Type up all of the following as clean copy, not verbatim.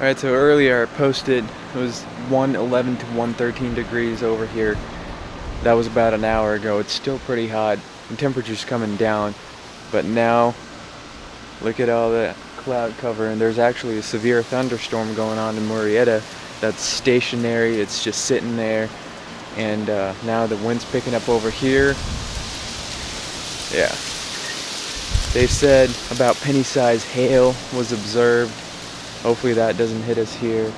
Alright, so earlier I posted it was 111 to 113 degrees over here. That was about an hour ago. It's still pretty hot. The temperature's coming down, but now look at all that cloud cover, and there's actually a severe thunderstorm going on in Murrieta that's stationary. It's just sitting there, and now the wind's picking up over here. Yeah, they said about penny-sized hail was observed. Hopefully that doesn't hit us here.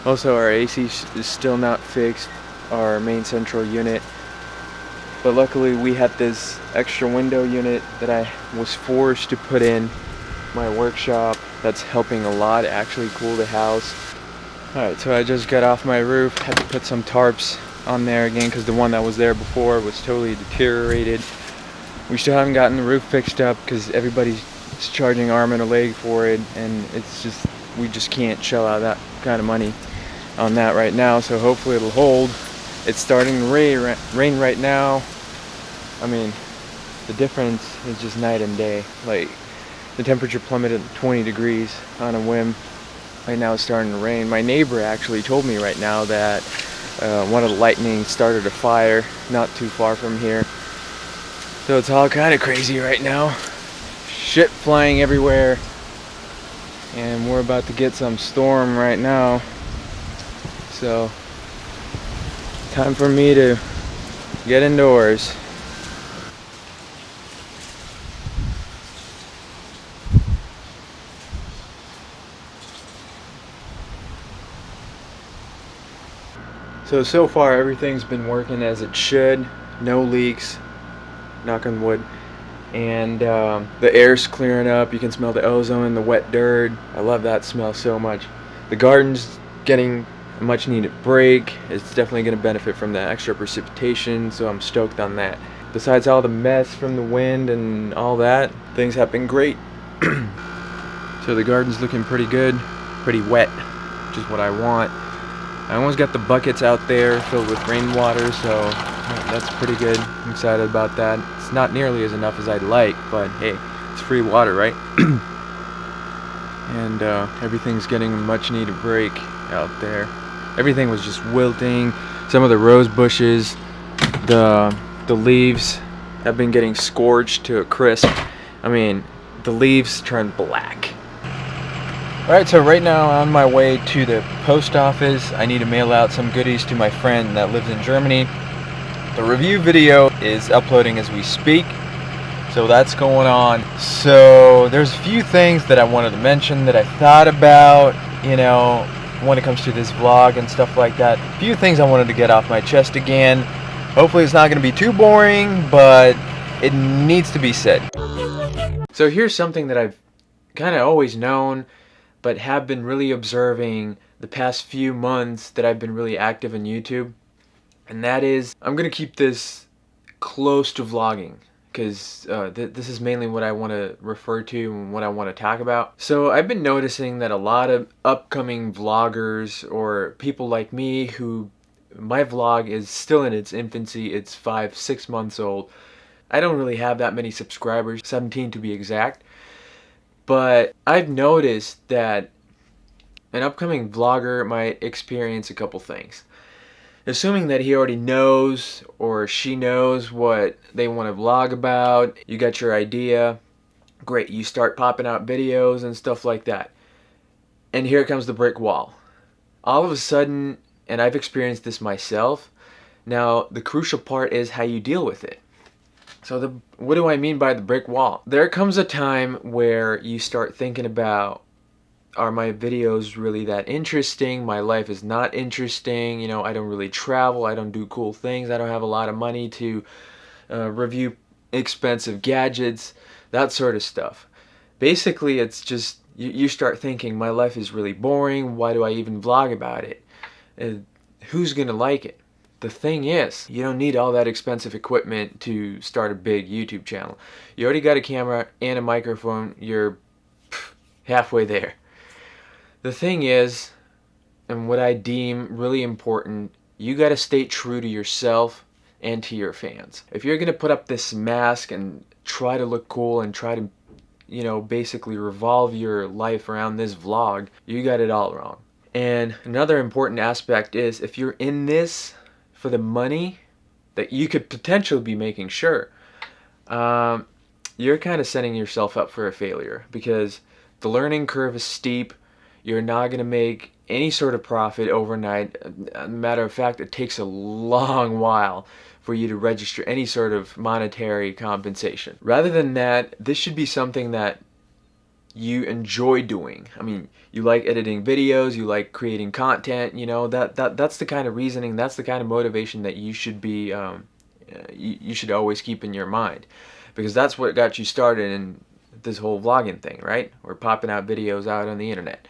Also, our AC is still not fixed, our main central unit, but luckily we had this extra window unit that I was forced to put in my workshop. That's helping a lot, actually cool the house. Alright, so I just got off my roof, had to put some tarps on there again because the one that was there before was totally deteriorated. We still haven't gotten the roof fixed up because everybody's charging arm and a leg for it, and it's just, we just can't shell out that kind of money on that right now, so hopefully it'll hold. It's starting to rain right now. I mean, the difference is just night and day. Like, the temperature plummeted 20 degrees on a whim. Right now it's starting to rain. My neighbor actually told me right now that one of the lightning started a fire not too far from here. So it's all kind of crazy right now. Shit flying everywhere, and we're about to get some storm right now, so time for me to get indoors. So far everything's been working as it should. No leaks, knock on wood. And the air's clearing up. You can smell the ozone in the wet dirt. I love that smell so much. The garden's getting a much needed break. It's definitely going to benefit from the extra precipitation, so I'm stoked on that. Besides all the mess from the wind and all that, things have been great. So the garden's looking pretty good, pretty wet, which is what I want. I almost got the buckets out there filled with rainwater, so that's pretty good. I'm excited about that. It's not nearly as enough as I'd like, but hey, it's free water, right? And everything's getting a much needed break out there. Everything was just wilting. Some of the rose bushes, the leaves have been getting scorched to a crisp. I mean, the leaves turned black. Alright, so right now I'm on my way to the post office. I need to mail out some goodies to my friend that lives in Germany. The review video is uploading as we speak, so that's going on. So there's a few things that I wanted to mention that I thought about, you know, when it comes to this vlog and stuff like that. A few things I wanted to get off my chest again. Hopefully it's not going to be too boring, but it needs to be said. So here's something that I've kind of always known, but have been really observing the past few months that I've been really active on YouTube. And that is, I'm going to keep this close to vlogging, because this is mainly what I want to refer to and what I want to talk about. So I've been noticing that a lot of upcoming vloggers, or people like me who, my vlog is still in its infancy, it's 5-6 months old. I don't really have that many subscribers, 17 to be exact. But I've noticed that an upcoming vlogger might experience a couple things. Assuming that he already knows or she knows what they want to vlog about, you got your idea, great, you start popping out videos and stuff like that. And here comes the brick wall. All of a sudden, and I've experienced this myself, now the crucial part is how you deal with it. So what do I mean by the brick wall? There comes a time where you start thinking about, are my videos really that interesting? My life is not interesting. You know, I don't really travel. I don't do cool things. I don't have a lot of money to review expensive gadgets, that sort of stuff. Basically, it's just, you start thinking, my life is really boring. Why do I even vlog about it? Who's gonna like it? the thing is, you don't need all that expensive equipment to start a big YouTube channel. You already got a camera and a microphone, you're halfway there. The thing is, and what I deem really important, you got to stay true to yourself and to your fans. If you're going to put up this mask and try to look cool and try to, basically revolve your life around this vlog, you got it all wrong. And another important aspect is, if you're in this for the money that you could potentially be making, sure, you're kind of setting yourself up for a failure, because the learning curve is steep. You're not going to make any sort of profit overnight. Matter of fact, it takes a long while for you to register any sort of monetary compensation. Rather than that, this should be something that you enjoy doing. I mean, you like editing videos, you like creating content, that's the kind of reasoning, that's the kind of motivation that you should be, you should always keep in your mind, because that's what got you started in this whole vlogging thing, right? We're popping out videos out on the internet.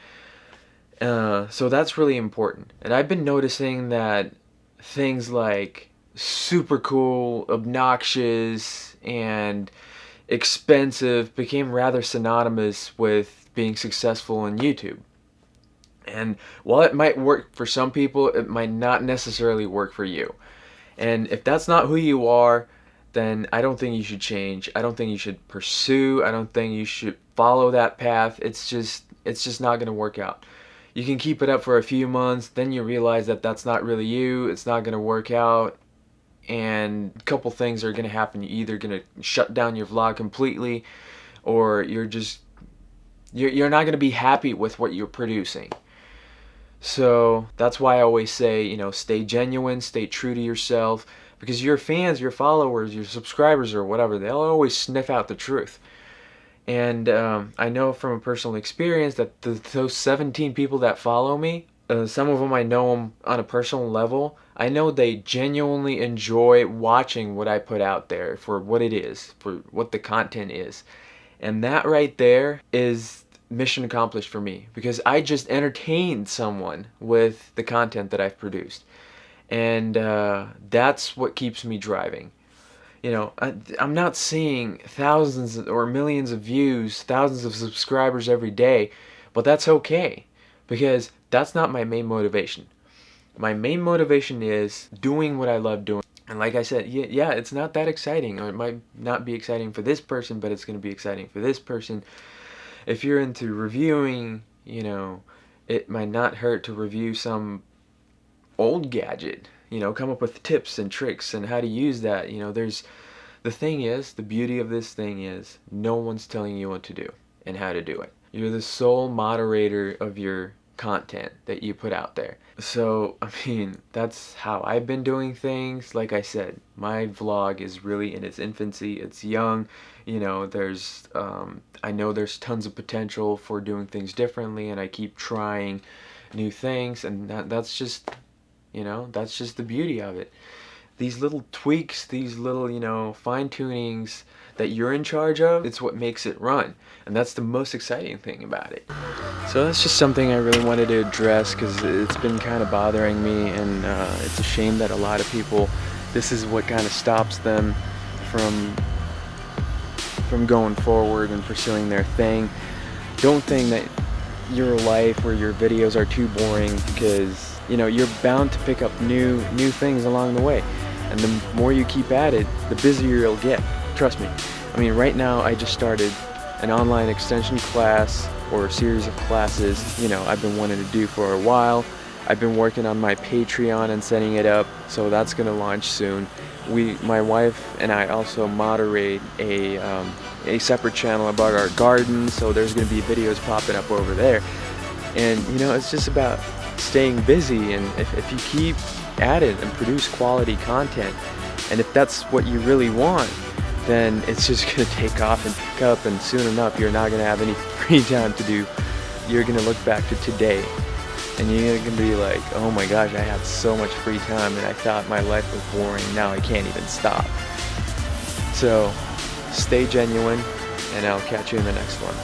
So that's really important. And I've been noticing that things like super cool, obnoxious, and expensive became rather synonymous with being successful on YouTube. And while it might work for some people, it might not necessarily work for you. And if that's not who you are, then I don't think you should change. I don't think you should pursue. I don't think you should follow that path. It's just not going to work out. You can keep it up for a few months, then you realize that that's not really you. It's not going to work out. And a couple things are going to happen. You're either going to shut down your vlog completely, or you're not going to be happy with what you're producing. So that's why I always say, stay genuine, stay true to yourself, because your fans, your followers, your subscribers, or whatever, they'll always sniff out the truth. And I know from a personal experience that those 17 people that follow me, some of them I know them on a personal level. I know they genuinely enjoy watching what I put out there for what it is, for what the content is. And that right there is mission accomplished for me, because I just entertained someone with the content that I've produced. And that's what keeps me driving. I'm not seeing thousands or millions of views, thousands of subscribers every day, but that's okay, because that's not my main motivation. My main motivation is doing what I love doing. And like I said, yeah, it's not that exciting, or it might not be exciting for this person, but it's going to be exciting for this person. If you're into reviewing, it might not hurt to review some old gadget. Come up with tips and tricks and how to use that. The thing is, the beauty of this thing is, no one's telling you what to do and how to do it. You're the sole moderator of your content that you put out there. So, that's how I've been doing things. Like I said, my vlog is really in its infancy. It's young. I know there's tons of potential for doing things differently, and I keep trying new things, and that's just the beauty of it. These little tweaks, these little, fine-tunings that you're in charge of, it's what makes it run. And that's the most exciting thing about it. So that's just something I really wanted to address, because it's been kind of bothering me, and it's a shame that a lot of people, this is what kind of stops them from going forward and pursuing their thing. Don't think that your life or your videos are too boring, because you're bound to pick up new things along the way, and the more you keep at it, the busier you'll get. Trust me. Right now I just started an online extension class, or a series of classes I've been wanting to do for a while. I've been working on my Patreon and setting it up, so that's gonna launch soon. My wife and I also moderate a separate channel about our garden, so there's gonna be videos popping up over there. And it's just about staying busy, and if you keep at it and produce quality content, and if that's what you really want, then it's just going to take off and pick up, and soon enough you're not going to have any free time to do. You're going to look back to today, and you're going to be like, oh my gosh, I had so much free time, and I thought my life was boring. Now I can't even stop. So stay genuine, and I'll catch you in the next one.